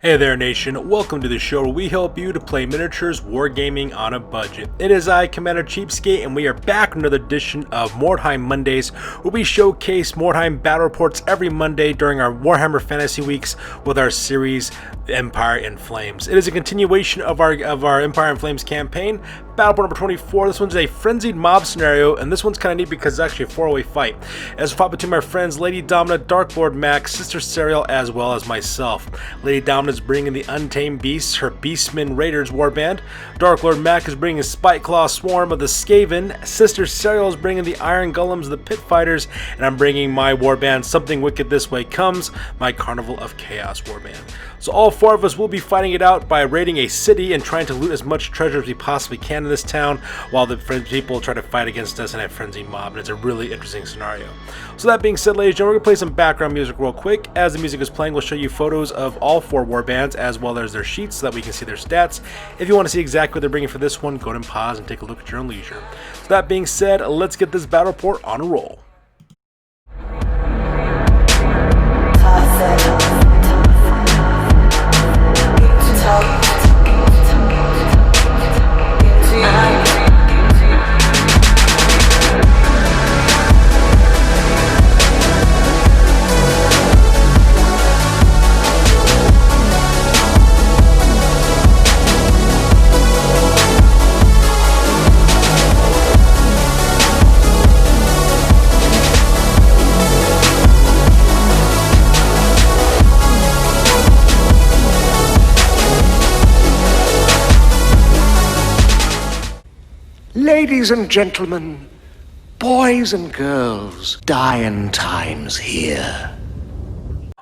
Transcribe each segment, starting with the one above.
Hey there nation, welcome to the show where we help you to play miniatures wargaming on a budget. It is I, Commander Cheapskate, and we are back with another edition of Mordheim-Mondays, where we showcase Mordheim Battle Reports every Monday during our Warhammer Fantasy Weeks with our series Empire in Flames. It is a continuation of our Empire in Flames campaign, Battle Report number 24. This one's a Frenzied Mob scenario, and this one's kind of neat because it's actually a 4-way fight. As fought between my friends Lady Domina, Dark Lord Mac, Sister Serial, as well as myself. Lady Domina is bringing the Untamed beasts, her Beastmen Raiders Warband. Dark Lord Mac is bringing a Spiteclaw Swarm of the Skaven. Sister Serial is bringing the Iron Golems, the Pit Fighters, and I'm bringing my Warband, Something Wicked This Way Comes, my Carnival of Chaos Warband. So all four of us will be fighting it out by raiding a city and trying to loot as much treasure as we possibly can in this town, while the people try to fight against us in a Frenzied Mob, and it's a really interesting scenario. So that being said, ladies and gentlemen, we're going to play some background music real quick. As the music is playing, we'll show you photos of all four warbands as well as their sheets so that we can see their stats. If you want to see exactly what they're bringing for this one, go ahead and pause and take a look at your own leisure. So that being said, let's get this battle report on a roll. Ladies and gentlemen, boys and girls, dying times here.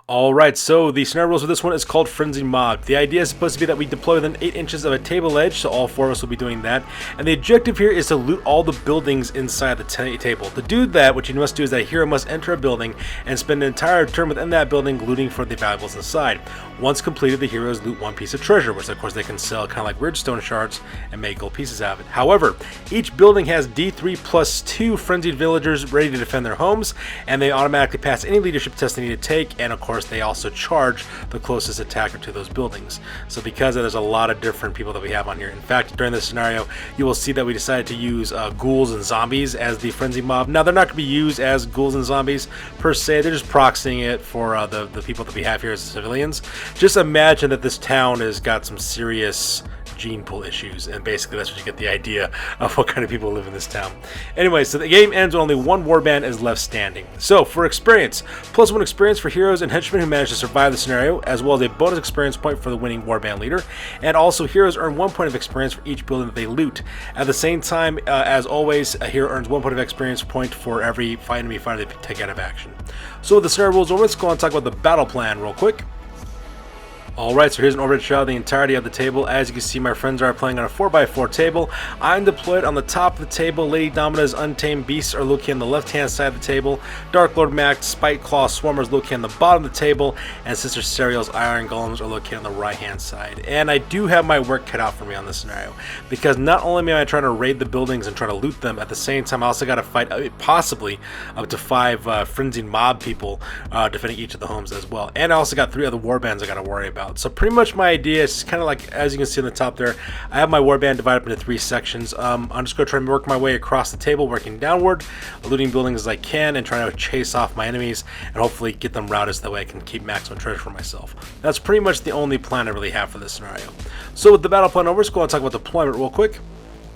Alright, so the scenario rules for this one is called Frenzied Mob. The idea is supposed to be that we deploy within 8 inches of a table edge, so all four of us will be doing that. And the objective here is to loot all the buildings inside the table. To do that, what you must do is that a hero must enter a building and spend an entire turn within that building looting for the valuables inside. Once completed, the heroes loot one piece of treasure, which of course they can sell kind of like weird stone shards and make gold pieces out of it. However, each building has D3+2 frenzied villagers ready to defend their homes, and they automatically pass any leadership test they need to take, and of course they also charge the closest attacker to those buildings. So because there's a lot of different people that we have on here. In fact, during this scenario, you will see that we decided to use ghouls and zombies as the Frenzied Mob. Now, they're not going to be used as ghouls and zombies per se. They're just proxying it for the people that we have here as civilians. Just imagine that this town has got some serious gene pool issues, and basically that's what you get the idea of what kind of people live in this town. Anyway, so the game ends when only one warband is left standing. So for experience, +1 experience for heroes and henchmen who manage to survive the scenario, as well as a bonus experience point for the winning warband leader, and also heroes earn 1 point of experience for each building that they loot. At the same time, as always, a hero earns 1 point of experience point for every enemy fighter they take out of action. So with the scenario rules over, let's go on and talk about the battle plan real quick. Alright, so here's an overhead shot of the entirety of the table. As you can see, my friends are playing on a 4x4 table. I'm deployed on the top of the table. Lady Domina's Untamed beasts are located on the left-hand side of the table. Dark Lord Mac's Spiteclaw Swarmers located on the bottom of the table. And Sister Serial's Iron Golems are located on the right-hand side. And I do have my work cut out for me on this scenario, because not only am I trying to raid the buildings and try to loot them, at the same time I also got to fight possibly up to 5 Frenzied Mob people defending each of the homes as well. And I also got 3 other warbands I got to worry about. So pretty much my idea is kind of like, as you can see on the top there, I have my warband divided up into 3 sections. I'm just going to try and work my way across the table, working downward, looting buildings as I can, and trying to chase off my enemies and hopefully get them routed so that way I can keep maximum treasure for myself. That's pretty much the only plan I really have for this scenario. So with the battle plan over, let's go and talk about deployment real quick.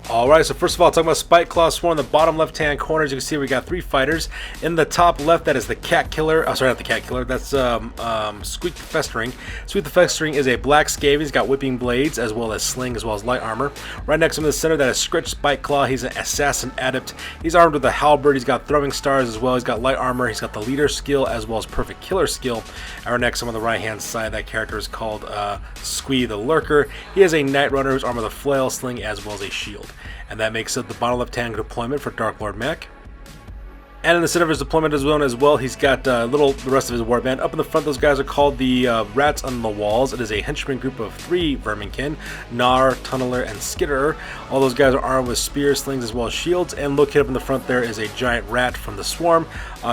Alright, so first of all, talking about Spiteclaw Swarm in the bottom left-hand corner. As you can see, we got 3 fighters. In the top left, that is the Cat Killer. Oh, sorry, not the Cat Killer. That's Squeak the Festering. Squeak the Festering is a black Skaven. He's got whipping blades, as well as sling, as well as light armor. Right next to him in the center, that is Scritch Spiteclaw. He's an Assassin Adept. He's armed with a halberd. He's got throwing stars as well. He's got light armor. He's got the Leader skill, as well as Perfect Killer skill. And right next to him on the right-hand side, that character is called Squee the Lurker. He is a Knight Runner who's armed with a flail, sling, as well as a shield. And that makes up the bottom left-hand deployment for Dark Lord Mac. And in the center of his deployment zone as well, he's got the rest of his warband. Up in the front, those guys are called the Rats on the Walls. It is a henchman group of 3 verminkin, Gnar, Tunneler, and Skitterer. All those guys are armed with spears, slings, as well as shields. And located up in the front there is a giant rat from the swarm,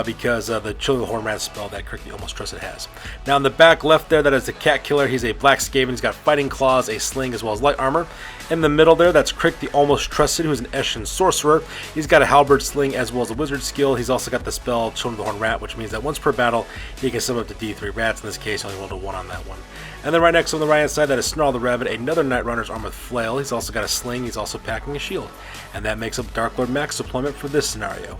because the Chilling the Horn Rat spell that Crick the Almost Trusted has. Now in the back left there, that is the Cat Killer. He's a black Skaven. He's got fighting claws, a sling, as well as light armor. In the middle there, that's Crick the Almost Trusted, who's an Eshin sorcerer. He's got a halberd, sling, as well as a wizard skill. He's also got the spell Children of the Horn Rat, which means that once per battle, he can summon up to D3 rats. In this case, only rolled a 1 on that one. And then right next on the right hand side, that is Snarl the Rabbit, another Night Runner's armed with flail. He's also got a sling. He's also packing a shield. And that makes up Dark Lord Max deployment for this scenario.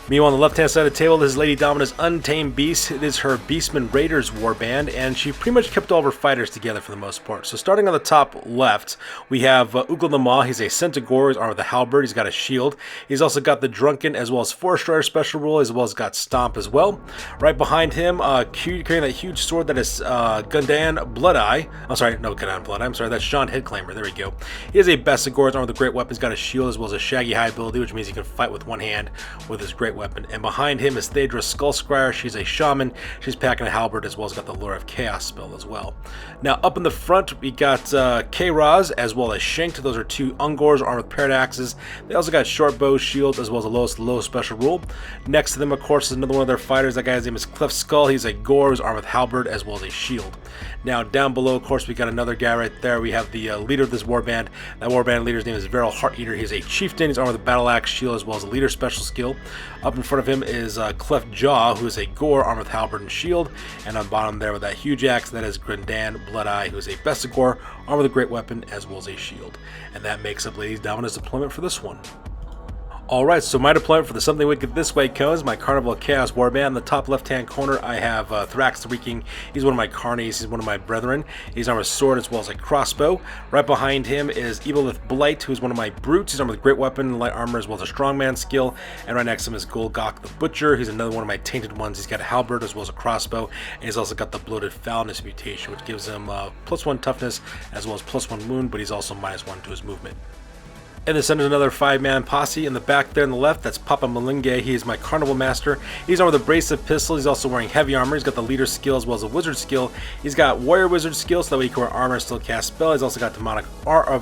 Meanwhile, on the left-hand side of the table, this is Lady Domina's Untamed Beast. It is her Beastmen Raiders warband, and she pretty much kept all of her fighters together for the most part. So starting on the top left, we have Ugla the Maw. He's a Centaur. He's armed with a halberd. He's got a shield. He's also got the Drunken as well as Forest Strider special rule, as well as got Stomp as well. Right behind him, carrying that huge sword, that is Gundan Bloodeye. I'm sorry, no Gundan Bloodeye. I'm sorry, that's Sean Headclaimer. There we go. He is a Bestigor. He's armed with a great weapon. He's got a shield as well as a Shaggy High ability, which means he can fight with one hand with his great weapon. And behind him is Thedra Skullscryer. She's a shaman. She's packing a halberd as well as got the Lure of Chaos spell as well. Now up in the front we got K-Raz as well as Shanked. Those are 2 Ungors armed with paired axes. They also got short bow shields as well as a low special rule. Next to them, of course, is another one of their fighters. That guy's name is Cleft Skull. He's a Gore who's armed with halberd as well as a shield. Now down below, of course, we got another guy right there. We have the leader of this warband. That warband leader's name is Viral Hearteater. He's a chieftain. He's armed with a battle axe, shield, as well as a leader special skill. Up in front of him is Cleft Jaw, who is a Gore armed with halberd and shield. And on bottom there with that huge axe, that is Grandan Bloodeye, who is a Bestigor armed with a great weapon as well as a shield. And that makes up Lady Domina's deployment for this one. Alright, so my deployment for the Something Wicked This Way comes my Carnival of Chaos warband. In the top left-hand corner, I have Thrax the Reeking. He's one of my carnies. He's one of my brethren. He's armed with a sword as well as a crossbow. Right behind him is Evilith Blight, who's one of my brutes. He's armed with great weapon, light armor, as well as a strongman skill. And right next to him is Golgok the Butcher. He's another one of my tainted ones. He's got a halberd as well as a crossbow. And he's also got the Bloated Foulness mutation, which gives him +1 toughness as well as +1 wound, but he's also -1 to his movement. In the center is another 5-man posse. In the back there on the left, that's Papa Malinge. He is my Carnival Master. He's armed with a bracelet pistol. He's also wearing heavy armor. He's got the leader skill as well as a wizard skill. He's got warrior wizard skill, so that way he can wear armor and still cast spell. He's also got demonic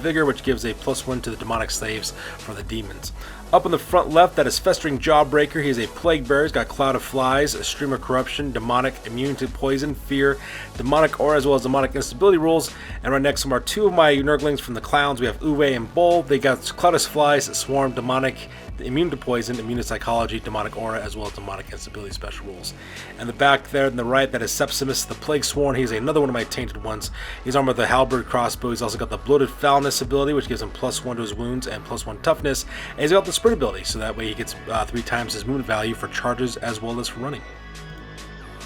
vigor, which gives a +1 to the demonic slaves for the demons. Up in the front left, that is Festering Jawbreaker. He is a plague bearer. He's got Cloud of Flies, a Stream of Corruption, demonic, immune to poison, fear, demonic aura, as well as demonic instability rules. And right next to him are 2 of my Nurglings from the clowns. We have Uwe and Bull. They got Cloud of Flies, Swarm, demonic, immune to poison, immune to psychology, demonic aura, as well as demonic instability special rules. And the back there on the right, that is Sepsimus the Plague Sworn. He's another one of my tainted ones. He's armed with a halberd crossbow. He's also got the Bloated Foulness ability, which gives him +1 to his wounds and +1 toughness. And he's got the sprint ability, so that way he gets 3 times his movement value for charges as well as for running.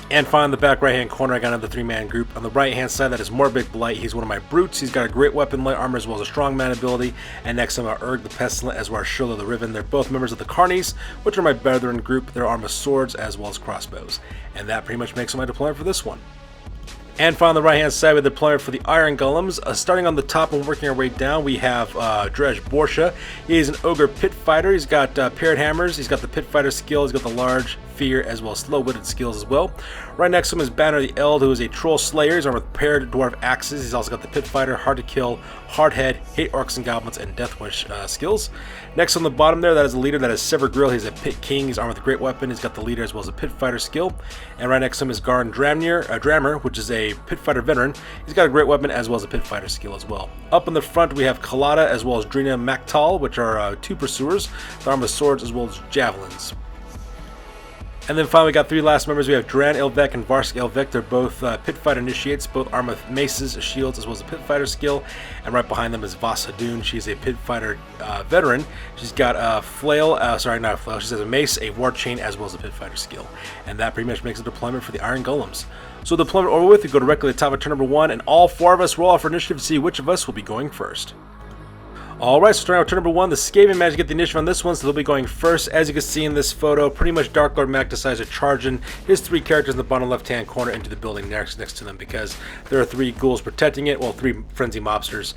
And finally, in the back right-hand corner, I got another 3-man group. On the right-hand side, that is Morbid Blight. He's one of my brutes. He's got a great weapon, light armor, as well as a strongman ability. And next to him are Urg the Pestilent, as well as Shilla the Riven. They're both members of the Carnies, which are my brethren group. They're armed with swords as well as crossbows. And that pretty much makes my deployment for this one. And finally, on the right-hand side, we have the deployment for the Iron Golems. Starting on the top and working our way down, we have Drej Borsha. He is an Ogre Pit Fighter. He's got paired hammers. He's got the Pit Fighter skill. He's got the large fear as well as slow-witted skills as well. Right next to him is Banner the Eld, who is a Troll Slayer. He's armed with paired dwarf axes. He's also got the Pit Fighter, Hard to Kill, Hard Head, Hate Orcs and Goblins, and Death Wish skills. Next on the bottom there, that is a leader, that is Sever Grill. He's a Pit King. He's armed with a great weapon. He's got the leader as well as a Pit Fighter skill. And right next to him is Garn Drammer, which is a Pit Fighter veteran. He's got a great weapon as well as a Pit Fighter skill as well. Up in the front, we have Kalada as well as Drina Maktal, which are 2 pursuers. They're armed with swords as well as javelins. And then finally, we got 3 last members. We have Duran Ilvek and Varsk Ilvek. They're both Pit Fighter initiates, both armed with maces, shields, as well as a Pit Fighter skill. And right behind them is Vas Hadun. She's a Pit Fighter veteran. She's got a flail, sorry, not a flail. She has a mace, a war chain, as well as a Pit Fighter skill. And that pretty much makes a deployment for the Iron Golems. So the deployment over with, we go directly to the top of turn number 1, and all 4 of us roll off our initiative to see which of us will be going first. Alright, so starting out turn number 1, the Skaven managed to get the initiative on this one, so they'll be going first. As you can see in this photo, pretty much Dark Lord Mac decides to charge in his 3 characters in the bottom left-hand corner into the building next to them, because there are 3 ghouls protecting it, well, 3 Frenzied Mobsters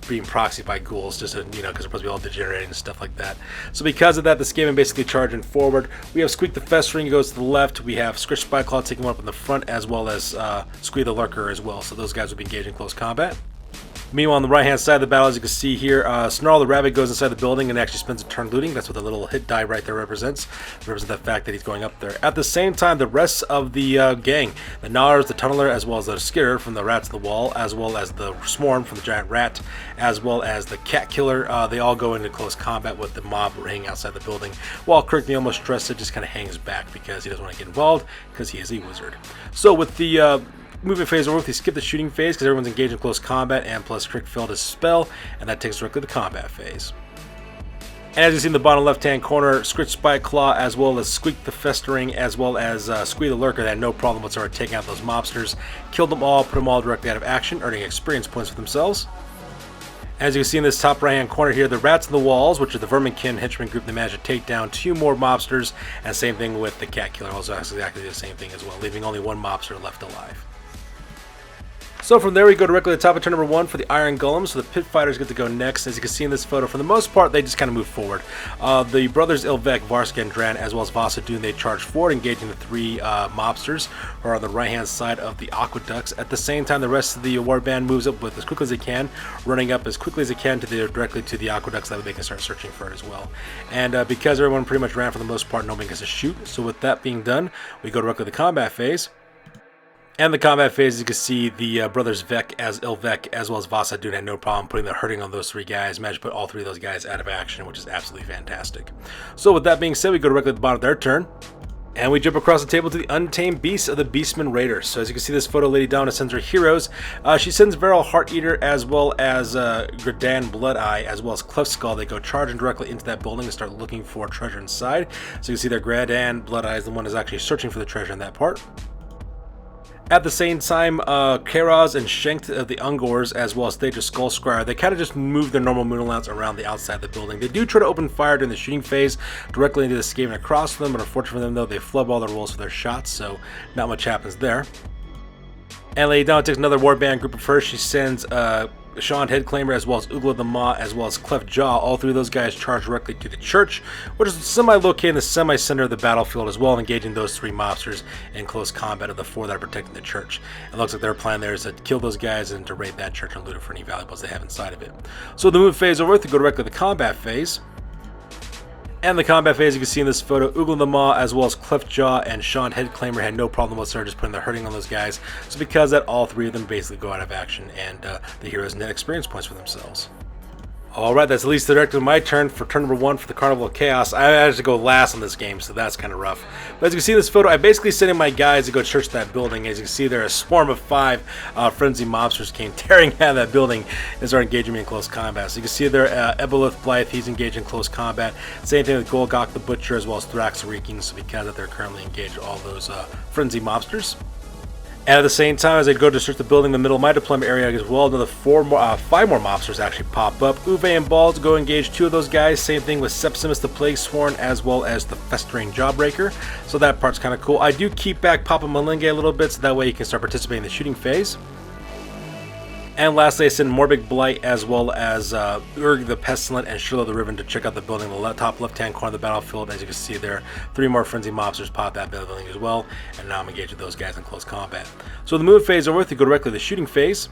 being proxied by ghouls, just because they're supposed to be all degenerating and stuff like that. So because of that, the Skaven basically charging forward. We have Squeak the Festering goes to the left, we have Scritch Spyclaw taking one up in the front, as well as Squeak the Lurker as well, so those guys will be engaged in close combat. Meanwhile, on the right-hand side of the battle, as you can see here, Snarl the Rabbit goes inside the building and actually spends a turn looting. That's what the little hit die right there represents. It represents the fact that he's going up there. At the same time, the rest of the gang, the Gnawers, the Tunneler, as well as the Skitter from the Rats in the Wall, as well as the Swarm from the Giant Rat, as well as the Cat Killer, they all go into close combat with the mob hanging outside the building, while Kirk, the almost stressed, just kind of hangs back because he doesn't want to get involved because he is a wizard. So with the movement phase over, we skip the shooting phase because everyone's engaged in close combat, and plus Crick failed his spell, and that takes us directly to the combat phase. And as you see in the bottom left-hand corner, Scritch Spyclaw, as well as Squeak the Festering, as well as Squeak the Lurker, that had no problem whatsoever taking out those mobsters, killed them all, put them all directly out of action, earning experience points for themselves. As you can see in this top right-hand corner here, the Rats in the Walls, which are the Verminkin henchman group, they managed to take down 2 more mobsters, and same thing with the Cat Killer, also exactly the same thing as well, leaving only 1 mobster left alive. So from there we go directly to the top of turn number 1 for the Iron Golems, so the Pit Fighters get to go next. As you can see in this photo, for the most part they just kind of move forward. The brothers Ilvek, Varska, and Dran, as well as Vasadun, they charge forward, engaging the 3 mobsters who are on the right hand side of the aqueducts. At the same time, the rest of the Warband moves up with as quickly as they can, running up as quickly as they can directly to the aqueducts, that way they can start searching for it as well. And because everyone pretty much ran for the most part, nobody gets to shoot. So with that being done, we go directly to the combat phase. And the combat phase, as you can see, the brothers Vek as Ilvek, as well as Vasadun, had no problem putting the hurting on those 3 guys. Managed to put all 3 of those guys out of action, which is absolutely fantastic. So with that being said, we go directly to the bottom of their turn. And we jump across the table to the Untamed beasts of the Beastmen Raiders. So as you can see, this photo, Lady Donna sends her heroes. She sends Veril Hearteater, as well as Gradan Bloodeye, as well as Cleft Skull. They go charging directly into that building and start looking for treasure inside. So you can see there, Gradan Bloodeye is the one who's actually searching for the treasure in that part. At the same time, Karaz and Shankt of the Ungors, as well as Thaja Skullscryer, they kind of just move their normal Moonlance around the outside of the building. They do try to open fire during the shooting phase directly into the Skaven across from them, but unfortunately for them, though, they flub all their rolls for their shots, so not much happens there. And Lady Dawn takes another Warband group of hers. She sends Sean Headclaimer, as well as Oogla the Maw, as well as Cleft Jaw. All 3 of those guys charge directly to the church, which is semi-located in the semi-center of the battlefield as well, engaging those 3 mobsters in close combat of the 4 that are protecting the church. It looks like their plan there is to kill those guys and to raid that church and loot it for any valuables they have inside of it. So the move phase over, to go directly to the combat phase. And the combat phase, you can see in this photo, Oogla the Maw, as well as Cleft Jaw and Sean Headclaimer had no problem whatsoever just putting the hurting on those guys. So because that, all 3 of them basically go out of action, and the heroes net experience points for themselves. Alright, that's at least the direction of my turn for turn number 1 for the Carnival of Chaos. I had to go last on this game, so that's kind of rough. But as you can see in this photo, I basically sent in my guys to go search that building. As you can see there, a swarm of 5 Frenzied Mobsters came tearing out of that building and started engaging me in close combat. So you can see there, Ebolith Blythe, he's engaged in close combat. Same thing with Golgok the Butcher, as well as Thrax Reeking, so because they're currently engaged with all those Frenzied Mobsters. And at the same time, as I go to search the building in the middle of my deployment area as well, another 5 more mobsters actually pop up. Uwe and Balls go engage 2 of those guys. Same thing with Sepsimus the Plague Sworn, as well as the Festering Jawbreaker. So that part's kind of cool. I do keep back Papa Malinge a little bit, so that way you can start participating in the shooting phase. And lastly, I send Morbid Blight, as well as Urg the Pestilent and Shilo the Riven to check out the building in the top left-hand corner of the battlefield. As you can see there, 3 more Frenzied Mobsters pop that building as well, and now I'm engaged with those guys in close combat. So the move phase over, to go directly to the shooting phase.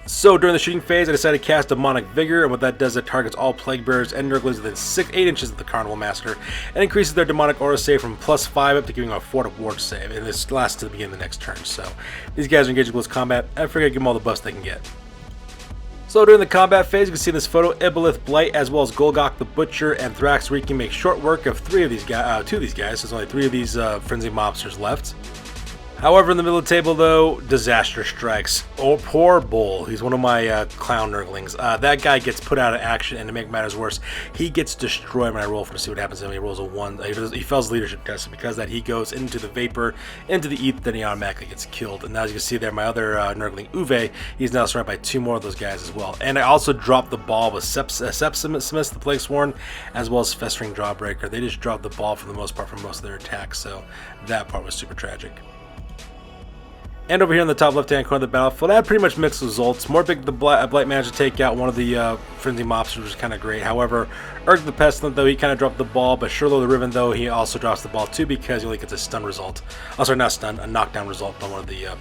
So during the shooting phase, I decided to cast Demonic Vigor, and what that does, it targets all Plague Bearers and Nurglings within 8 inches of the Carnival Master, and increases their Demonic Aura save from +5 up to giving them a 4 to ward save, and this lasts to the beginning of the next turn. So these guys are engaged in close combat, and I figured I'd give them all the buffs they can get. So during the combat phase, you can see in this photo, Ebolith Blight, as well as Golgok the Butcher and Thrax Reeking make short work of 2 of these guys. So there's only 3 of these Frenzied Mobsters left. However, in the middle of the table, though, disaster strikes. Oh, poor Bull. He's one of my clown nurglings. That guy gets put out of action, and to make matters worse, he gets destroyed when I roll for to see what happens to him. He rolls a 1. He fails leadership test, and because of that, he goes into the vapor, into the ether, then he automatically gets killed. And as you can see there, my other nurgling, Uwe, he's now surrounded by 2 more of those guys as well. And I also dropped the ball with Sepsimus, the Plague Sworn, as well as Festering Jawbreaker. They just dropped the ball for the most part for most of their attacks, so that part was super tragic. And over here in the top left-hand corner of the battlefield, I had pretty much mixed results. Morbig the Blight managed to take out one of the Frenzied Mobsters, which was kind of great. However, Urg the Pestilent, though, he kind of dropped the ball, but Shurlo the Riven, though, he also drops the ball too because he only gets a stun result. Oh, sorry, not stun, a knockdown result on one of the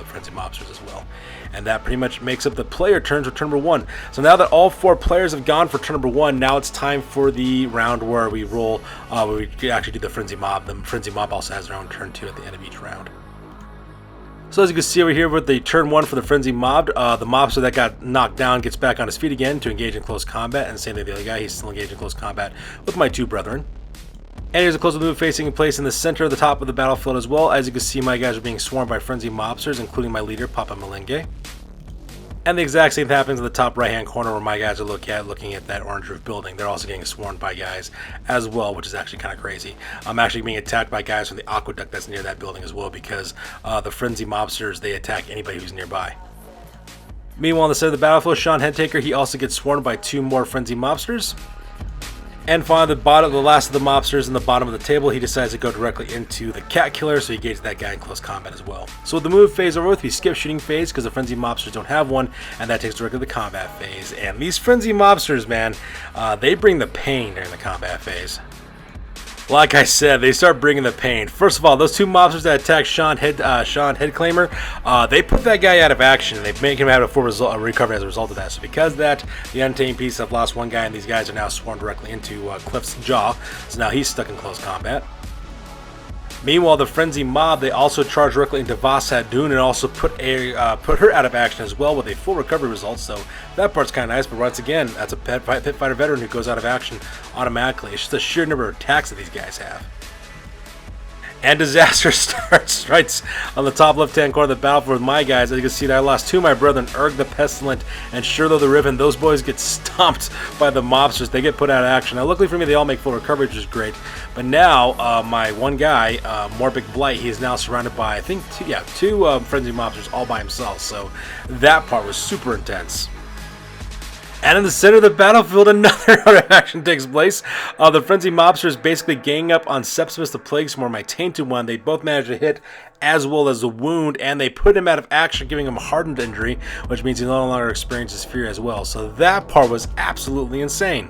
Frenzied Mobsters as well. And that pretty much makes up the player turns for turn number 1. So now that all 4 players have gone for turn number 1, now it's time for the round where we roll, where we actually do the Frenzied Mob. The Frenzied Mob also has their own turn 2 at the end of each round. So as you can see over here with the turn 1 for the Frenzied Mob, the mobster that got knocked down gets back on his feet again to engage in close combat, and same thing with the other guy, he's still engaged in close combat with my 2 brethren. And here's a close move facing place in the center of the top of the battlefield as well. As you can see, my guys are being swarmed by Frenzied Mobsters, including my leader, Papa Malenge. And the exact same thing happens in the top right-hand corner where my guys are looking at that orange roof building. They're also getting swarmed by guys as well, which is actually kind of crazy. I'm actually being attacked by guys from the aqueduct that's near that building as well because the Frenzy Mobsters, they attack anybody who's nearby. Meanwhile, on the side of the battlefield, Sean Headtaker, he also gets swarmed by 2 more Frenzy Mobsters. And finally, the last of the mobsters in the bottom of the table, he decides to go directly into the cat killer, so he engages that guy in close combat as well. So with the move phase over with, we skip shooting phase because the frenzy mobsters don't have one, and that takes directly to the combat phase. And these frenzy mobsters, man, they bring the pain during the combat phase. Like I said, they start bringing the pain. First of all, those 2 mobsters that attack Sean Headclaimer, they put that guy out of action. They make him have a full recovery as a result of that. So because of that, the Untamed piece have lost 1 guy, and these guys are now swarmed directly into Cliff's jaw. So now he's stuck in close combat. Meanwhile, the Frenzy Mob, they also charge directly into Vashad Dune and also put her out of action as well with a full recovery result. So that part's kind of nice, but once again, that's a pit fighter veteran who goes out of action automatically. It's just the sheer number of attacks that these guys have. And disaster starts right on the top left-hand corner of the battlefield with my guys. As you can see, I lost 2 of my brethren, Urg the Pestilent and Shurlo the Riven. Those boys get stomped by the mobsters. They get put out of action. Now, luckily for me, they all make full recovery, which is great. But now, my one guy, Morbig Blight, he is now surrounded by, I think, 2 frenzy mobsters all by himself. So that part was super intense. And in the center of the battlefield, another action takes place. The Frenzy Mobsters basically gang up on Sepsimus the Plague Swarm, my tainted one. They both manage to hit as well as a wound, and they put him out of action, giving him a hardened injury, which means he no longer experiences fear as well. So that part was absolutely insane.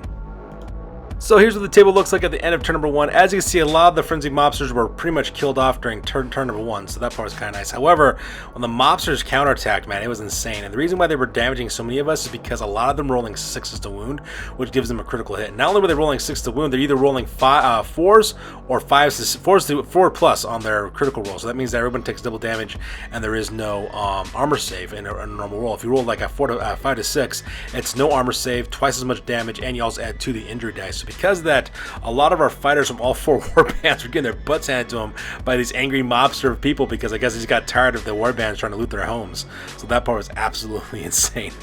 So here's what the table looks like at the end of turn number 1. As you can see, a lot of the Frenzy Mobsters were pretty much killed off during turn number 1, so that part was kind of nice. However, when the Mobsters counterattacked, man, it was insane. And the reason why they were damaging so many of us is because a lot of them rolling 6s to wound, which gives them a critical hit. Not only were they rolling 6 to wound, they're either rolling 4s or 4 plus on their critical roll. So that means that everyone takes double damage, and there is no armor save in a normal roll. If you roll like a 5 to 6, it's no armor save, twice as much damage, and you also add 2 to the injury dice. So because of that, a lot of our fighters from all 4 warbands were getting their butts handed to them by these angry mobster people because I guess they just got tired of the warbands trying to loot their homes. So that part was absolutely insane.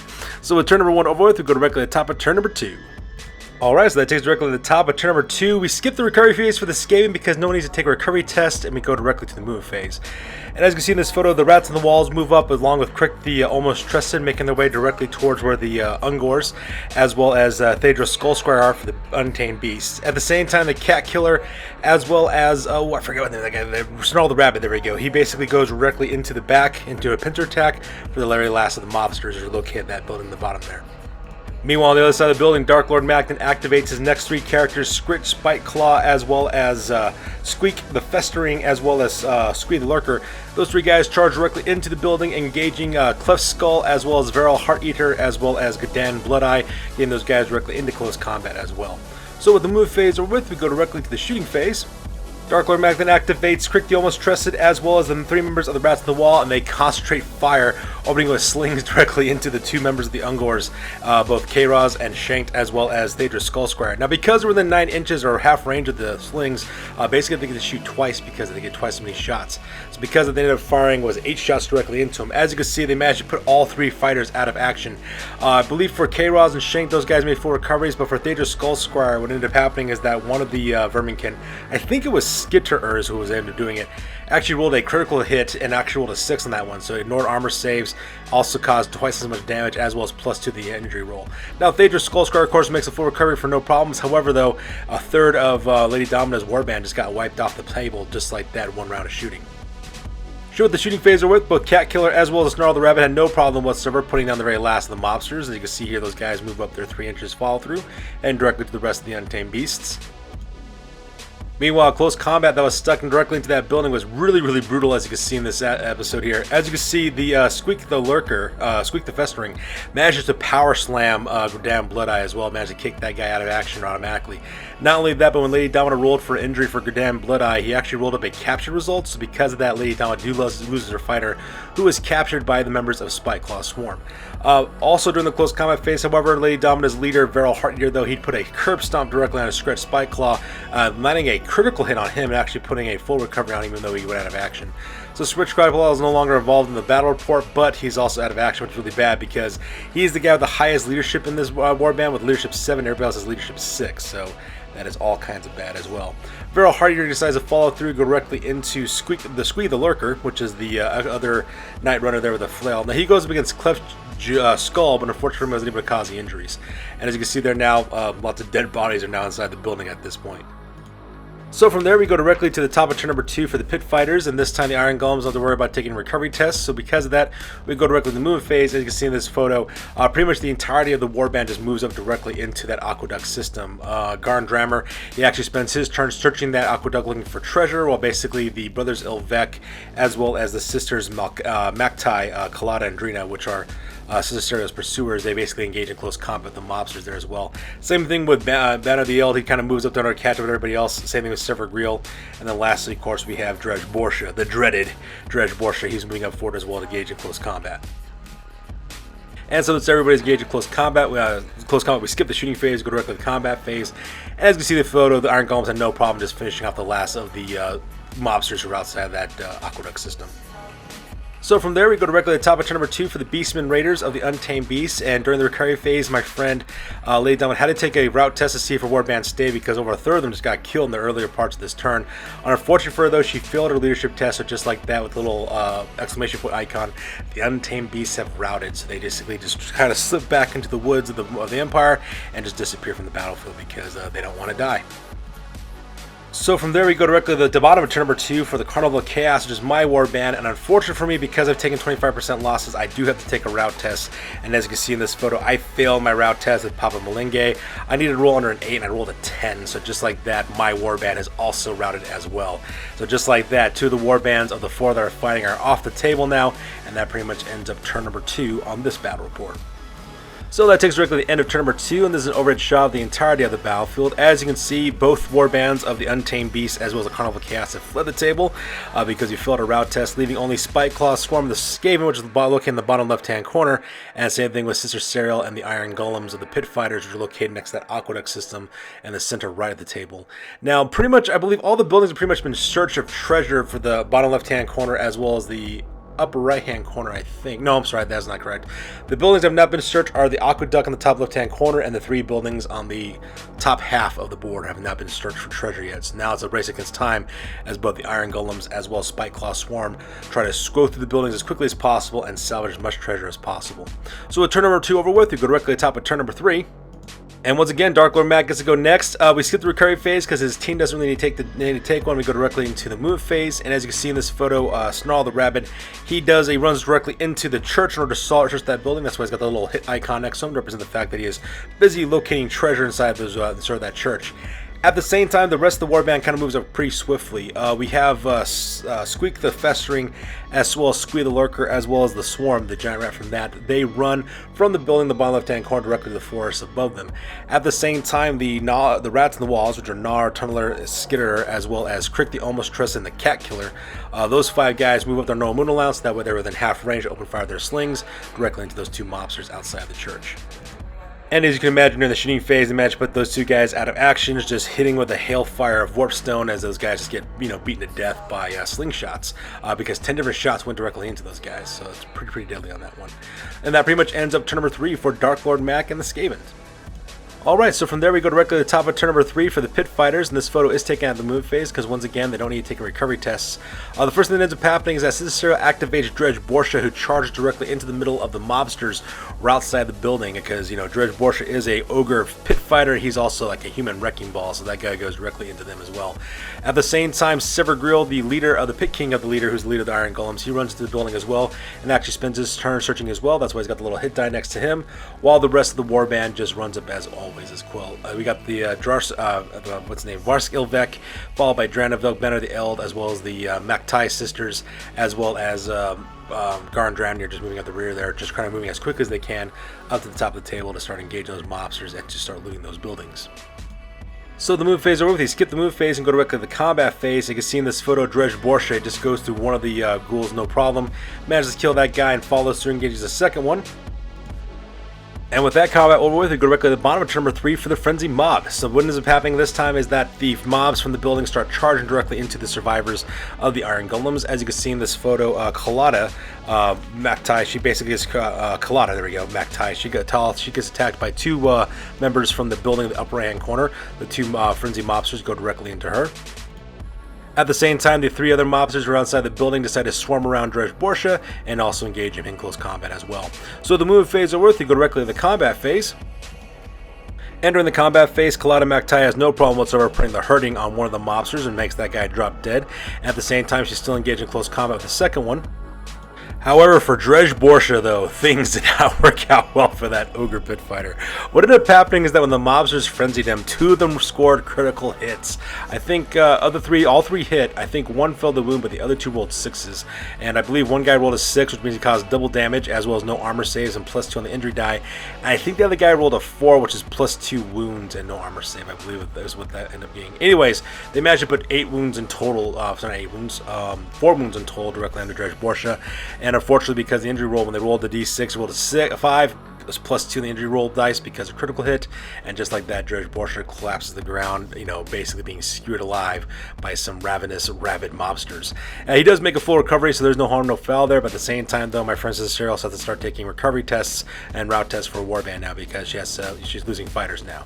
So with turn number 1 over with, we go directly to the top of turn number 2. Alright, so that takes directly to the top of turn number 2. We skip the recovery phase for the Skaven because no one needs to take a recovery test, and we go directly to the move phase. And as you can see in this photo, the rats on the walls move up along with Crick the almost Tristan, making their way directly towards where the Ungors, as well as Thedros Skullsquire are for the Untamed Beasts. At the same time, the Cat Killer, as well as, I forget what the name of that guy, Snarl the Rabbit, there we go. He basically goes directly into the back, into a pincer attack for the very last of the mobsters who are located at that building in the bottom there. Meanwhile, on the other side of the building, Dark Lord Macton activates his next 3 characters, Scritch, Spite Claw, as well as Squeak the Festering, as well as Squeak the Lurker. Those 3 guys charge directly into the building, engaging Cleft Skull, as well as Veril Heart Eater, as well as Gadan Bloodeye, getting those guys directly into close combat as well. So with the move phase over with, we go directly to the shooting phase. Dark Lord Mag then activates Crick the Almost Trusted as well as the 3 members of the Rats of the Wall, and they concentrate fire, opening with slings directly into the 2 members of the Ungors, both K-Roz and Shanked, as well as Thadra's Skullsquire. Now, because we're within 9 inches or half range of the slings, basically they get to shoot twice because they get twice as many shots. So because they ended up firing was 8 shots directly into them. As you can see, they managed to put all 3 fighters out of action. I believe for K-Roz and Shanked, those guys made full recoveries, but for Thadra's Skullsquire, what ended up happening is that one of the Verminkin, I think it was Skitterers who was able to doing it, actually rolled a critical hit and actually rolled a 6 on that one, so ignored armor saves, also caused twice as much damage as well as +2 the injury roll. Now Thadra's Skullsquire of course makes a full recovery for no problems. However though, a third of Lady Domina's Warband just got wiped off the table just like that, 1 round of shooting. Sure, with the shooting phase are with, both Cat Killer as well as Snarl the Rabbit had no problem whatsoever putting down the very last of the Mobsters. As you can see here, those guys move up their 3 inches follow through and directly to the rest of the Untamed Beasts. Meanwhile, close combat that was stuck directly into that building was really brutal, as you can see in this episode here. As you can see, the Squeak the Lurker, Squeak the Festering, manages to power slam Gridam Bloodeye as well, managed to kick that guy out of action automatically. Not only that, but when Lady Domina rolled for injury for Gridam Bloodeye, he actually rolled up a capture result, so because of that, Lady Domina loses her fighter, who was captured by the members of Spikeclaw Swarm. Also during the close combat phase, however, Lady Domina's leader, Varel Hearteater, though, he'd put a curb stomp directly on a stretched Spikeclaw, landing a critical hit on him and actually putting a full recovery on him even though he went out of action. So Switch Crocodile is no longer involved in the battle report, but he's also out of action, which is really bad because he's the guy with the highest leadership in this warband with leadership 7, everybody else has leadership 6, so that is all kinds of bad as well. Varel Hearteater decides to follow through, go directly into Squeak the Lurker, which is the other Night Runner there with a flail. Now he goes up against Cleft Skull, but unfortunately he wasn't able to cause the injuries. And as you can see there now, lots of dead bodies are now inside the building at this point. So from there we go directly to the top of turn number 2 for the Pit Fighters, and this time the Iron Golems don't have to worry about taking recovery tests, so because of that we go directly to the movement phase. As you can see in this photo, pretty much the entirety of the Warband just moves up directly into that aqueduct system. Garn Drammer, he actually spends his turn searching that aqueduct looking for treasure, while basically the brothers Ilvek as well as the sisters Maktai, Kalada and Drina, which are Sister Stereo's pursuers, they basically engage in close combat with the Mobsters there as well. Same thing with Banner the Eld, he kind of moves up to catch up with everybody else. Same thing with Sever Greel. And then lastly, of course, we have Dredge Borsha, the dreaded Dredge Borsha. He's moving up forward as well to engage in close combat. And so it's everybody's engaged in close combat. We skip the shooting phase, go directly to the combat phase. And as you can see in the photo, the Iron Golems had no problem just finishing off the last of the Mobsters who are outside of that aqueduct system. So from there we go directly to the top of turn number 2 for the Beastmen Raiders of the Untamed Beasts, and during the recovery phase my friend Lady Domina had to take a route test to see if her Warband stayed because over a third of them just got killed in the earlier parts of this turn. Unfortunately for her though, she failed her leadership test, so just like that with a little exclamation point icon, the Untamed Beasts have routed, so they basically just kind of slip back into the woods of the Empire and just disappear from the battlefield because they don't want to die. So from there we go directly to the bottom of turn number 2 for the Carnival of Chaos, which is my warband, and unfortunately for me, because I've taken 25% losses, I do have to take a route test, and as you can see in this photo, I failed my route test with Papa Malenge. I needed to roll under an 8 and I rolled a 10, so just like that, my warband is also routed as well. So just like that, 2 of the warbands of the 4 that are fighting are off the table now, and that pretty much ends up turn number 2 on this battle report. So that takes us directly to the end of turn number 2, and this is an overhead shot of the entirety of the battlefield. As you can see, both warbands of the Untamed Beasts as well as the Carnival of Chaos have fled the table because you failed a route test, leaving only Spikeclaw Swarm of the Skaven, which is located in the bottom left-hand corner, and same thing with Sister Serial and the Iron Golems of the Pit Fighters, which are located next to that aqueduct system in the center right of the table. Now, pretty much, I believe all the buildings have pretty much been in search of treasure for the bottom left-hand corner as well as the upper right hand corner, I think. No, I'm sorry, that's not correct. The buildings that have not been searched are the aqueduct on the top left hand corner, and the 3 buildings on the top half of the board have not been searched for treasure yet. So now it's a race against time as both the Iron Golems as well as Spikeclaw Swarm try to go through the buildings as quickly as possible and salvage as much treasure as possible. So with turn number 2 over with, we go directly to the top of turn number 3. And once again, Dark Lord Matt gets to go next. We skip the recovery phase because his team doesn't really need to take one. We go directly into the move phase. And as you can see in this photo, Snarl the Rabbit, he runs directly into the church in order to search that building. That's why he's got the little hit icon next to him to represent the fact that he is busy locating treasure inside that church. At the same time, the rest of the Warband kind of moves up pretty swiftly. We have Squeak the Festering, as well as Squee the Lurker, as well as the Swarm, the giant rat from that. They run from the building in the bottom left-hand corner directly to the forest above them. At the same time, the rats in the walls, which are Gnar, Tunneler, Skitterer, as well as Crick the Almost Trust, and the Cat Killer, those 5 guys move up their normal moon allowance. That way they're within half range to open fire their slings directly into those 2 mobsters outside the church. And as you can imagine, during the shooting phase, the match put those 2 guys out of action, just hitting with a hailfire of warpstone as those guys just get, beaten to death by slingshots, because 10 different shots went directly into those guys, so it's pretty deadly on that one. And that pretty much ends up turn number 3 for Dark Lord Mac and the Skaven. Alright, so from there we go directly to the top of turn number 3 for the Pit Fighters, and this photo is taken out of the move phase because once again they don't need to take recovery tests. The first thing that ends up happening is that Cicero activates Dredge Borsha, who charges directly into the middle of the mobsters right outside the building, because Dredge Borsha is a ogre pit fighter. He's also like a human wrecking ball, so that guy goes directly into them as well. At the same time, Severgrill, the leader of the Pit King of the leader, who's the leader of the Iron Golems, he runs into the building as well and actually spends his turn searching as well. That's why he's got the little hit die next to him, while the rest of the Warband just runs up as always as Quill. We got the Varsk Ilvek, followed by Dranavilk, Banner the Eld, as well as the Maktai sisters, as well as Gar and Dranir just moving up the rear there, just kind of moving as quick as they can up to the top of the table to start engaging those mobsters and to start looting those buildings. So the move phase over with, you skip the move phase and go directly to the combat phase. You can see in this photo, Dredge Borsha just goes through one of the ghouls, no problem, manages to kill that guy and follows through, engages the second one. And with that combat over with, we go directly to the bottom of turn number 3 for the Frenzied Mob. So what ends up happening this time is that the mobs from the building start charging directly into the survivors of the Iron Golems. As you can see in this photo, Kalada, Maktai, she basically is, Kalada, there we go, Maktai, she gets attacked by 2 members from the building in the upper right hand corner. The 2 Frenzied Mobsters go directly into her. At the same time, the 3 other mobsters who are outside the building decide to swarm around Dredge Borsha and also engage him in close combat as well. So the move phase over with, you go directly to the combat phase. And during the combat phase, Kalada Maktai has no problem whatsoever putting the hurting on one of the mobsters and makes that guy drop dead. At the same time, she's still engaged in close combat with the second one. However, for Dredge Borsha, though, things did not work out well for that ogre pit fighter. What ended up happening is that when the mobsters frenzied him, 2 of them scored critical hits. I think all 3 hit. I think 1 fell the wound, but the other 2 rolled 6s. And I believe one guy rolled a 6, which means he caused double damage, as well as no armor saves and +2 on the injury die. And I think the other guy rolled a 4, which is +2 wounds and no armor save. I believe that is what that ended up being. Anyways, they managed to put 8 wounds in total. Sorry, 8 wounds. 4 wounds in total directly under Dredge Borsha. And unfortunately, because the injury roll, when they rolled the d6, rolled a 5, it was +2 in the injury roll dice because of critical hit, and just like that, Dredge Borsha collapses to the ground, basically being skewered alive by some ravenous, rabid mobsters. He does make a full recovery, so there's no harm, no foul there, but at the same time, though, my friend Cicero has to start taking recovery tests and route tests for Warband now because she's losing fighters now.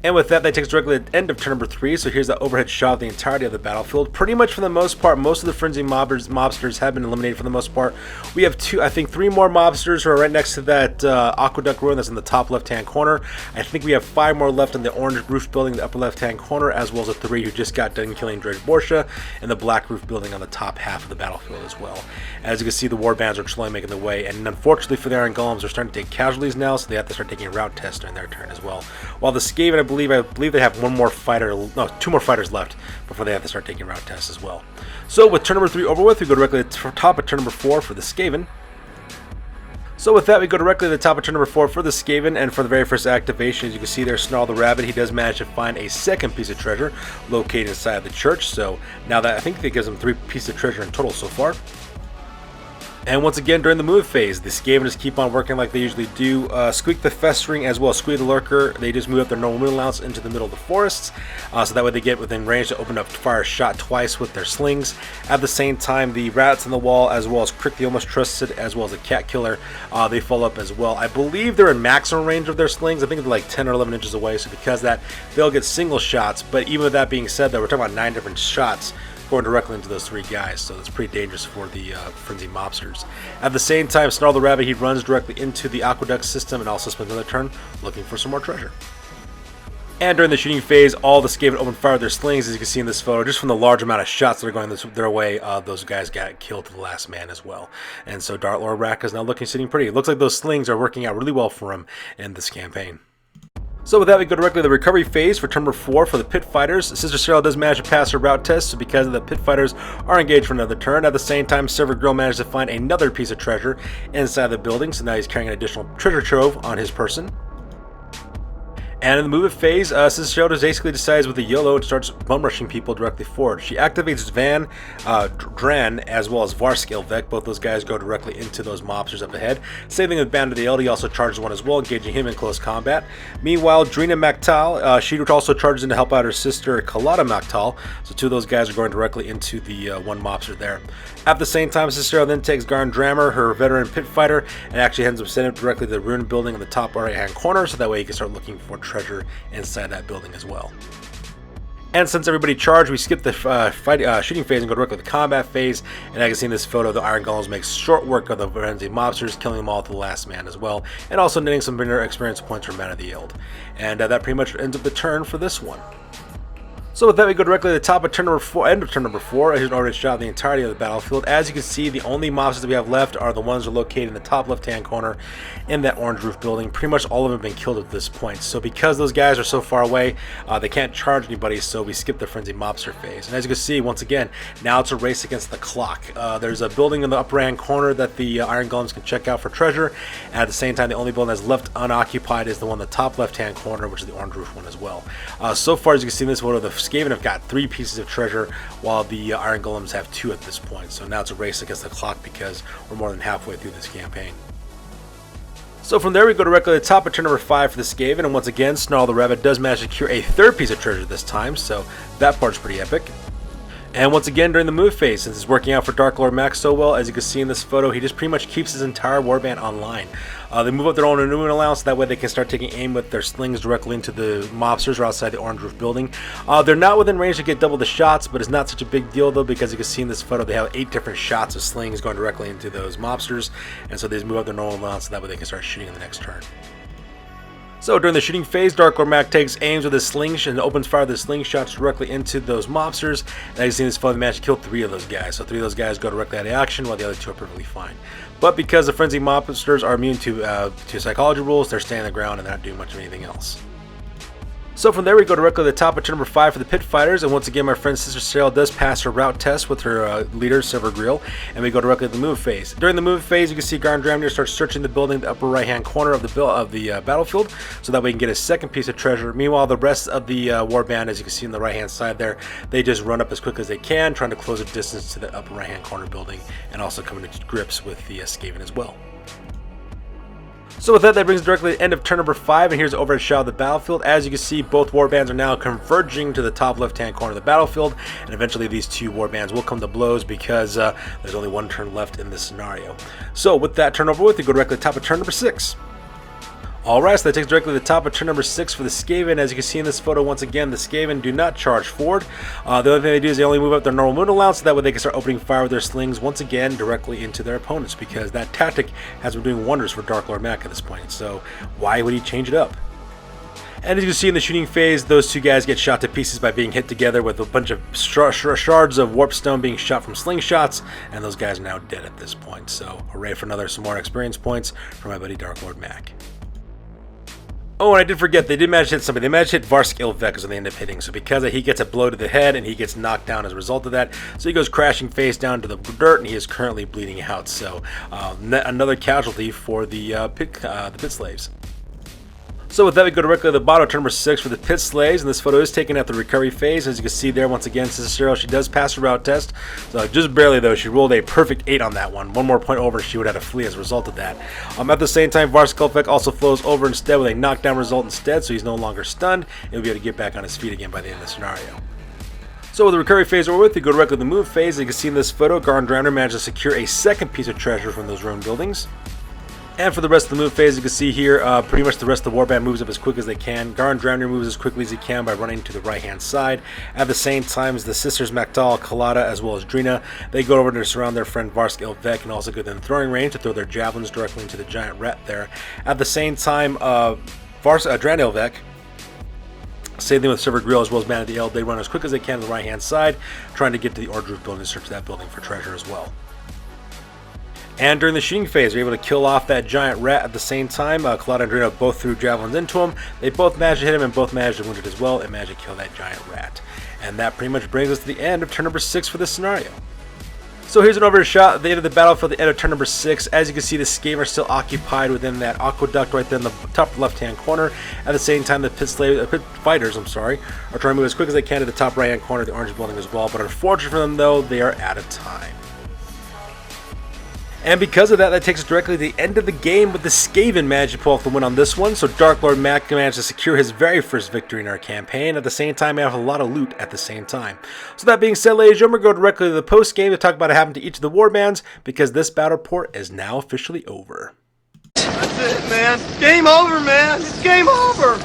And with that takes us directly to the end of turn number 3. So here's the overhead shot of the entirety of the battlefield. Pretty much for the most part, most of the Frenzied mobsters have been eliminated for the most part. We have 3 more mobsters who are right next to that aqueduct ruin that's in the top left-hand corner. I think we have 5 more left in the orange roof building in the upper left-hand corner, as well as the 3 who just got done killing Dredge Borsha in the black roof building on the top half of the battlefield as well. As you can see, the warbands are slowly making their way, and unfortunately for the Iron Golems, they're starting to take casualties now, so they have to start taking a route test during their turn as well. While the Skaven, I believe they have 2 more fighters left before they have to start taking route tests as well. So with turn number 3 over with, we go directly to the top of turn number 4 for the Skaven. So with that, we go directly to the top of turn number 4 for the Skaven, and for the very first activation, as you can see there, Snarl the Rabbit, he does manage to find a second piece of treasure located inside the church. So now that I think that gives him 3 pieces of treasure in total so far. And once again, during the move phase, the Skaven just keep on working like they usually do. Squeak the Festering as well as Squee the Lurker, they just move up their normal moon allowance into the middle of the forests, so that way they get within range to open up fire a shot twice with their slings. At the same time, the rats on the wall, as well as Crick the Almost Trusted, as well as the Cat Killer, they follow up as well. I believe they're in maximum range of their slings. I think they're like 10 or 11 inches away, so because of that, they'll get single shots. But even with that being said, though, we're talking about 9 different shots going directly into those 3 guys, so it's pretty dangerous for the Frenzied Mobsters. At the same time, Snarl the Rabbit, he runs directly into the aqueduct system and also spends another turn looking for some more treasure. And during the shooting phase, all the Skaven open fire with their slings, as you can see in this photo. Just from the large amount of shots that are going their way, those guys got killed to the last man as well. And so Dark Lord Rack is now sitting pretty. It looks like those slings are working out really well for him in this campaign. So with that, we go directly to the recovery phase for turn number 4 for the Pit Fighters. Sister Cyril does manage to pass her route test, so because the Pit Fighters are engaged for another turn. At the same time, Silver Grill managed to find another piece of treasure inside the building, so now he's carrying an additional treasure trove on his person. And in the movement phase, Sister Cyril basically decides with the YOLO and starts bum rushing people directly forward. She activates Dran, as well as Varsk Ilvek. Both those guys go directly into those mobsters up ahead. Same thing with Band of the Eld. He also charges one as well, engaging him in close combat. Meanwhile, Drina Maktal, she also charges in to help out her sister Kalata Maktal. So two of those guys are going directly into the one mobster there. At the same time, Sister Cyril then takes Garn Drammer, her veteran pit fighter, and actually ends up sending him directly to the ruined building in the top right hand corner, so that way he can start looking for treasure inside that building as well. And since everybody charged, we skip the shooting phase and go directly to the combat phase. And I can see in this photo, the Iron Golems makes short work of the Frenzied Mobsters, killing them all to the last man as well, and also netting some better experience points from Man of the Eld. And that pretty much ends up the turn for this one. So with that, we go directly to the top of turn number 4, end of turn number 4. As you've already shot the entirety of the battlefield. As you can see, the only mobsters that we have left are the ones that are located in the top left-hand corner in that orange roof building. Pretty much all of them have been killed at this point. So because those guys are so far away, they can't charge anybody, so we skip the Frenzied Mobster phase. And as you can see, once again, now it's a race against the clock. There's a building in the upper hand corner that the Iron Golems can check out for treasure. And at the same time, the only building that's left unoccupied is the one in the top left-hand corner, which is the orange roof one as well. So far, as you can see in this photo, the Skaven have got 3 pieces of treasure, while the Iron Golems have 2 at this point. So now it's a race against the clock because we're more than halfway through this campaign. So from there, we go directly to the top of turn number 5 for the Skaven, and once again, Snarl the Rabbit does manage to secure a 3rd piece of treasure this time, so that part's pretty epic. And once again, during the move phase, since it's working out for Dark Lord Max so well, as you can see in this photo, he just pretty much keeps his entire warband online. They move up their own renewing allowance, so that way they can start taking aim with their slings directly into the mobsters or outside the orange roof building. They're not within range to get double the shots, but it's not such a big deal though, because you can see in this photo they have 8 different shots of slings going directly into those mobsters, and so they just move up their normal allowance so that way they can start shooting in the next turn. So during the shooting phase, Dark Lord Mac takes aims with his slingshot and opens fire with his slingshots directly into those mobsters. And as you see in this photo, they managed to kill 3 of those guys. So 3 of those guys go directly out of action, while the other 2 are perfectly fine. But because the Frenzied Mobsters are immune to psychology rules, they're staying on the ground and they're not doing much of anything else. So from there, we go directly to the top of turn number 5 for the Pit Fighters, and once again, my friend Sister Cyril does pass her route test with her leader, Silver Grill, and we go directly to the move phase. During the move phase, you can see Garn Dramnir starts searching the building, the upper right-hand corner of the battlefield, so that we can get a 2nd piece of treasure. Meanwhile, the rest of the warband, as you can see on the right-hand side there, they just run up as quick as they can, trying to close a distance to the upper right-hand corner building, and also coming to grips with the Skaven as well. So with that brings us directly to the end of turn number 5, and here's an overhead shot of the battlefield. As you can see, both warbands are now converging to the top left-hand corner of the battlefield, and eventually these 2 warbands will come to blows because there's only 1 turn left in this scenario. So with that turn over with, we go directly to the top of turn number 6. Alright, so that takes directly to the top of turn number 6 for the Skaven. As you can see in this photo, once again, the Skaven do not charge forward. The only thing they do is they only move up their normal movement allowance, so that way they can start opening fire with their slings once again directly into their opponents, because that tactic has been doing wonders for Dark Lord Mac at this point, so why would he change it up? And as you can see in the shooting phase, those 2 guys get shot to pieces by being hit together with a bunch of shards of warpstone being shot from slingshots, and those guys are now dead at this point. So hooray for some more experience points for my buddy Dark Lord Mac. Oh, and I did forget, they did manage to hit somebody. They managed to hit Varsk Ilvek, so they end up hitting. So because he gets a blow to the head, and he gets knocked down as a result of that, so he goes crashing face down to the dirt, and he is currently bleeding out. So another casualty for the pit slaves. So with that, we go directly to the bottom of turn number 6 for the Pit Slaves, and this photo is taken at the recovery phase. As you can see there, once again, Sister Cyril, she does pass her route test. So just barely, though, she rolled a perfect 8 on that one. 1 more point over, she would have to flee as a result of that. At the same time, Varsk Ilvek also flows over instead with a knockdown result instead, so he's no longer stunned. He'll be able to get back on his feet again by the end of the scenario. So with the recovery phase over with, we go directly to the move phase. As you can see in this photo, Garn Dramner managed to secure a 2nd piece of treasure from those ruined buildings. And for the rest of the move phase, you can see here, pretty much the rest of the warband moves up as quick as they can. Garn Dramnir moves as quickly as he can by running to the right-hand side. At the same time as the sisters Maktal, Kalata, as well as Drina, they go over to surround their friend Varsk Ilvek and also go within throwing range to throw their javelins directly into the giant rat there. At the same time, Dran Ilvek, same thing with Silver Grill as well as Man of the Eld, they run as quick as they can to the right-hand side, trying to get to the orange roof building and search that building for treasure as well. And during the shooting phase, we're able to kill off that giant rat at the same time. Claude and Adreno both threw javelins into him. They both managed to hit him and both managed to wound it as well and managed to kill that giant rat. And that pretty much brings us to the end of turn number 6 for this scenario. So here's an overhead shot at the end of the battlefield at the end of turn number 6. As you can see, the Skaven are still occupied within that aqueduct right there in the top left-hand corner. At the same time, the pit fighters, are trying to move as quick as they can to the top right-hand corner of the orange building as well. But unfortunately for them, though, they are out of time. And because of that, that takes us directly to the end of the game with the Skaven managed to pull off the win on this one. So Dark Lord Mac managed to secure his very first victory in our campaign. At the same time, we have a lot of loot at the same time. So that being said, ladies and gentlemen, we're going to go directly to the post game to talk about what happened to each of the warbands, because this battle report is now officially over. That's it, man. Game over, man. It's game over.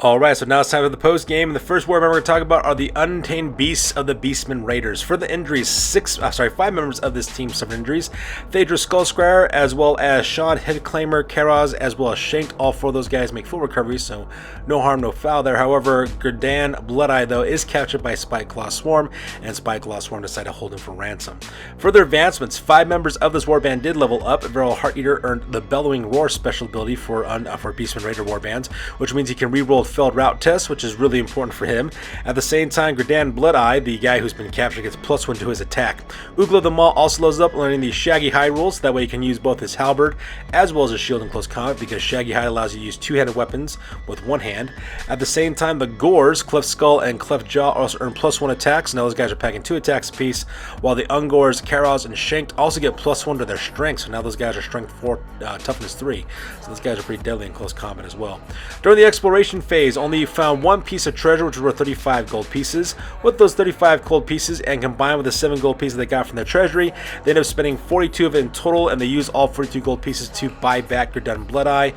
Alright, so now it's time for the post game. The first warband we're going to talk about are the Untamed Beasts of the Beastmen Raiders. For the injuries, 5 members of this team suffered injuries. Phaedra Skullscryer, as well as Sean Headclaimer, Karaz, as well as Shanked. All 4 of those guys make full recovery, so no harm, no foul there. However, Gerdan Bloodeye, though, is captured by Spikeclaw Swarm, and Spikeclaw Swarm decided to hold him for ransom. Further advancements, 5 members of this warband did level up. Viral Hearteater earned the Bellowing Roar special ability for Beastmen Raider warbands, which means he can reroll failed route tests, which is really important for him. At the same time, Gerdan Bloodeye, the guy who's been captured, gets +1 to his attack. Ugla the Maul also loads up, learning the Shaggy Hide rules. That way he can use both his halberd as well as his shield in close combat, because Shaggy Hide allows you to use 2-handed weapons with 1 hand. At the same time, the Gores, Cleft Skull and Cleft Jaw, also earn +1 attacks. Now those guys are packing 2 attacks apiece, while the Ungors, Karaz, and Shanked also get +1 to their strength. So now those guys are strength 4, toughness 3. So those guys are pretty deadly in close combat as well. During the exploration phase, only found 1 piece of treasure, which was worth 35 gold pieces. With those 35 gold pieces, and combined with the 7 gold pieces they got from their treasury, they ended up spending 42 of it in total, and they used all 42 gold pieces to buy back Gerdan Bloodeye.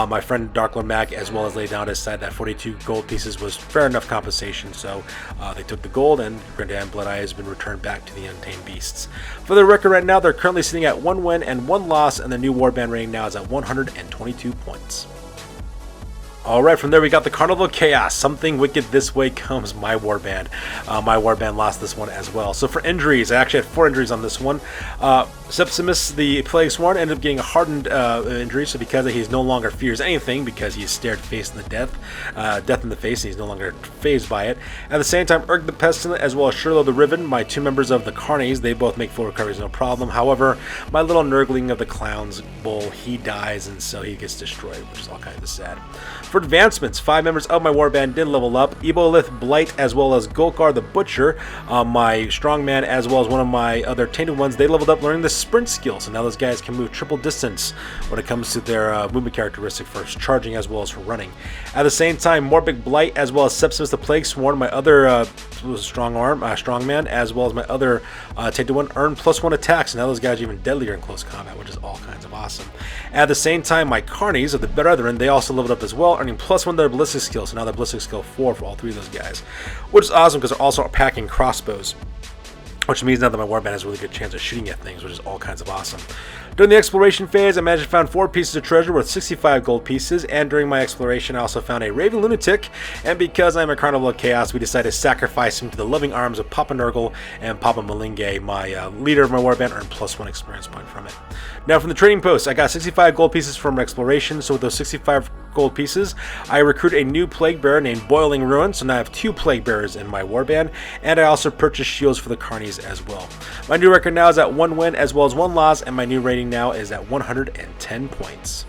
My friend Darklord Mac, as well as Lay Down, decided that 42 gold pieces was fair enough compensation, so they took the gold, and Gerdan Bloodeye has been returned back to the Untamed Beasts. For the record right now, they're currently sitting at 1 win and 1 loss, and the new warband rating now is at 122 points. Alright, from there we got the Carnival of Chaos. Something wicked this way comes, my warband. My warband lost this one as well. So for injuries, I actually had 4 injuries on this one. Septimus, the Plague Sworn, ended up getting a hardened injury, so because he no longer fears anything, because he is stared face in the death in the face, and he's no longer fazed by it. At the same time, Urg the Pestilent, as well as Shirlo the Riven, my 2 members of the Carnies, they both make full recoveries, no problem. However, my little Nurgling of the Clown's Bull, he dies, and so he gets destroyed, which is all kind of sad. For advancements, 5 members of my warband did level up. Ebolith Blight, as well as Golkar the Butcher, my strongman, as well as one of my other tainted ones, they leveled up learning the sprint skill. So now those guys can move triple distance when it comes to their movement characteristic for charging as well as for running. At the same time, Morbid Blight, as well as Septimus the Plague Sworn, my other strongman, as well as my other tainted one, earn +1 attacks. Now those guys are even deadlier in close combat, which is all kinds of awesome. At the same time, my Carnies of the Brethren, they also leveled up as well, earning +1 to their ballistic skill. So now they're ballistic skill 4 for all 3 of those guys, which is awesome because they're also packing crossbows, which means now that my warband has a really good chance of shooting at things, which is all kinds of awesome. During the exploration phase, I managed to find 4 pieces of treasure worth 65 gold pieces, and during my exploration I also found a Raven Lunatic, and because I'm a Carnival of Chaos, we decided to sacrifice him to the loving arms of Papa Nurgle, and Papa Malinge, my leader of my warband, earned +1 experience point from it. Now from the trading post, I got 65 gold pieces from exploration, so with those 65 gold pieces, I recruited a new Plague Bearer named Boiling Ruin, so now I have 2 Plague Bearers in my warband, and I also purchased shields for the Carnies as well. My new record now is at 1 win as well as 1 loss, and my new rating now is at 110 points.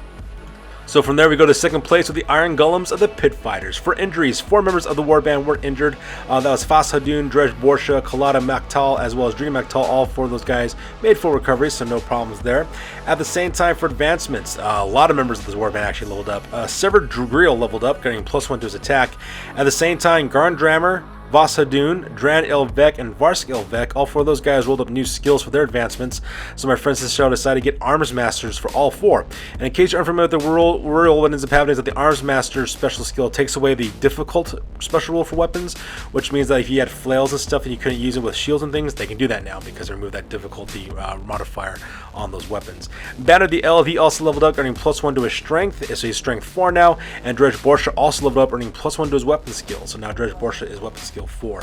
So from there we go to second place with the Iron Golems of the Pit Fighters. For injuries, 4 members of the warband were injured. That was Fas Hadun, Drej Borsha, Kalada Maktal, as well as Dream Maktal. All 4 of those guys made full recovery, so no problems there. At the same time, for advancements, a lot of members of this warband actually leveled up. Severed Drugriel leveled up, getting +1 to his attack. At the same time, Garndrammer, Vasadun, Dran Ilvek, and Varsk Ilvek, all 4 of those guys rolled up new skills for their advancements, so my friends this show decided to get Arms Masters for all 4. And in case you're unfamiliar with the rule, what ends up happening is that the Arms Master special skill takes away the difficult special rule for weapons, which means that if you had flails and stuff and you couldn't use it with shields and things, they can do that now because they removed that difficulty modifier on those weapons. Banner the Elf, he also leveled up, earning +1 to his strength, so he's strength 4 now, and Drej Borsha also leveled up, earning +1 to his weapon skill, so now Drej Borsha is weapon skill skill 4.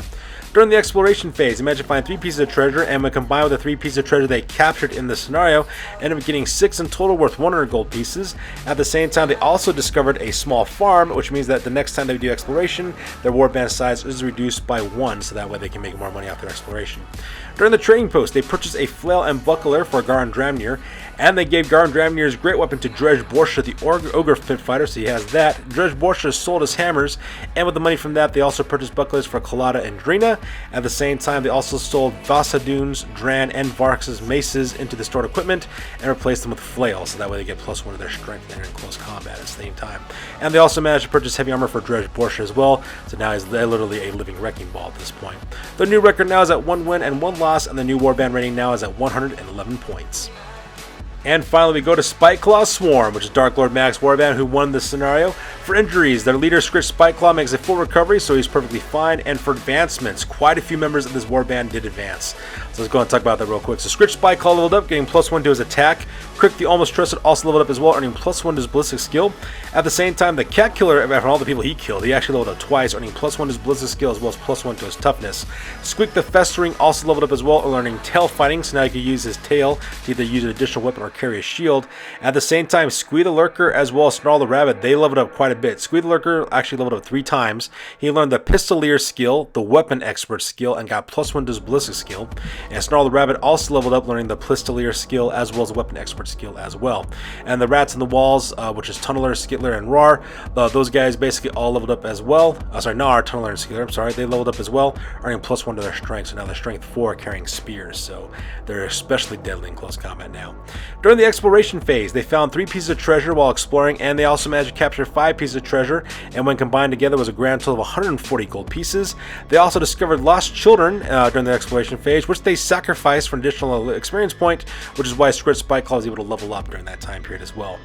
During the exploration phase, they managed to find 3 pieces of treasure, and when combined with the 3 pieces of treasure they captured in the scenario, ended up getting 6 in total, worth 100 gold pieces. At the same time, they also discovered a small farm, which means that the next time they do exploration, their warband size is reduced by 1, so that way they can make more money off their exploration. During the trading post, they purchased a flail and buckler for Garan Dramnir, and they gave Garan Dramnir's great weapon to Drej Borsha, the Ogre Pit Fighter, so he has that. Drej Borsha sold his hammers, and with the money from that, they also purchased bucklers for Kalada and Drina. At the same time, they also sold Vasadune's, Dran, and Varx's maces into the stored equipment and replaced them with flails, so that way they get +1 to their strength when they're in close combat at the same time. And they also managed to purchase heavy armor for Drej Borsha as well, so now he's literally a living wrecking ball at this point. The new record now is at 1 win and 1 loss, and the new warband rating now is at 111 points. And finally, we go to Spikeclaw Swarm, which is Dark Lord Max Warband, who won this scenario. For injuries, their leader, Scritch Spikeclaw, makes a full recovery, so he's perfectly fine. And for advancements, quite a few members of this warband did advance. So let's go and talk about that real quick. So Scritch Spikeclaw leveled up, getting +1 to his attack. Crick the Almost Trusted also leveled up as well, earning +1 to his ballistic skill. At the same time, the Cat Killer, after all the people he killed, he actually leveled up twice, earning +1 to his ballistic skill as well as +1 to his toughness. Squeak the Festering also leveled up as well, learning tail fighting, so now he can use his tail to either use an additional weapon or carry a shield. At the same time, Squee the Lurker as well as Snarl the Rabbit, they leveled up quite a bit. Squee the Lurker actually leveled up 3 times. He learned the Pistolier skill, the Weapon Expert skill, and got +1 to his ballistic skill. And Snarl the Rabbit also leveled up, learning the Pistolier skill as well as the Weapon Expert skill as well. And the Rats in the Walls, which is Tunneler, Skittler, and Rar, those guys basically all leveled up as well. Nar, Tunneler, and Skittler, they leveled up as well, earning +1 to their strength, so now they're strength 4 carrying spears, so they're especially deadly in close combat now. During the exploration phase, they found 3 pieces of treasure while exploring, and they also managed to capture 5 pieces of treasure, and when combined together was a grand total of 140 gold pieces. They also discovered lost children during the exploration phase, which they sacrificed for an additional experience point, which is why Scritch Spikeclaw was able to level up during that time period as well.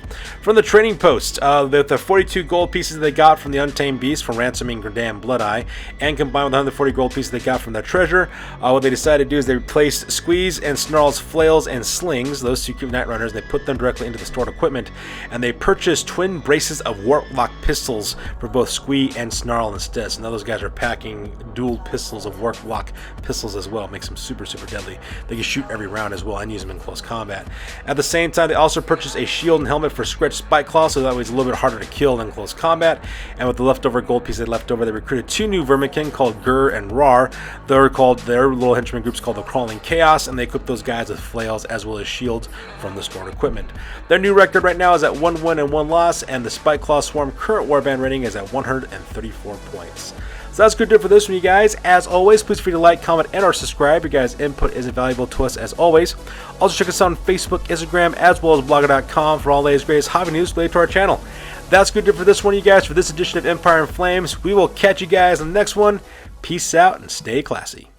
From the trading post, the 42 gold pieces they got from the Untamed Beast from ransoming Grendan Bloodeye, and combined with the 140 gold pieces they got from their treasure, what they decided to do is they replaced Squeeze and Snarl's flails and slings, those 2 Night Runners, they put them directly into the stored equipment, and they purchased twin braces of Warlock pistols for both Squee and Snarl instead. So now those guys are packing dual pistols of Warlock pistols as well. Makes them super deadly. They can shoot every round as well and use them in close combat. At the same time, they also purchased a shield and helmet for Scritch Spikeclaw, so that way it's a little bit harder to kill in close combat. And with the leftover gold piece they left over, they recruited 2 new Vermikin called Gur and Rar. Their little henchman groups called the Crawling Chaos, and they equipped those guys with flails as well as shields from the stored equipment. Their new record right now is at 1 win and 1 loss, and the Spikeclaw Swarm current warband rating is at 134 points. So that's good for this one, you guys. As always, please feel free to like, comment, and or subscribe. Your guys' input is invaluable to us as always. Also check us out on Facebook, Instagram, as well as blogger.com for all the latest greatest hobby news related to our channel. That's good for this one, you guys, for this edition of Empire in Flames. We will catch you guys on the next one. Peace out and stay classy.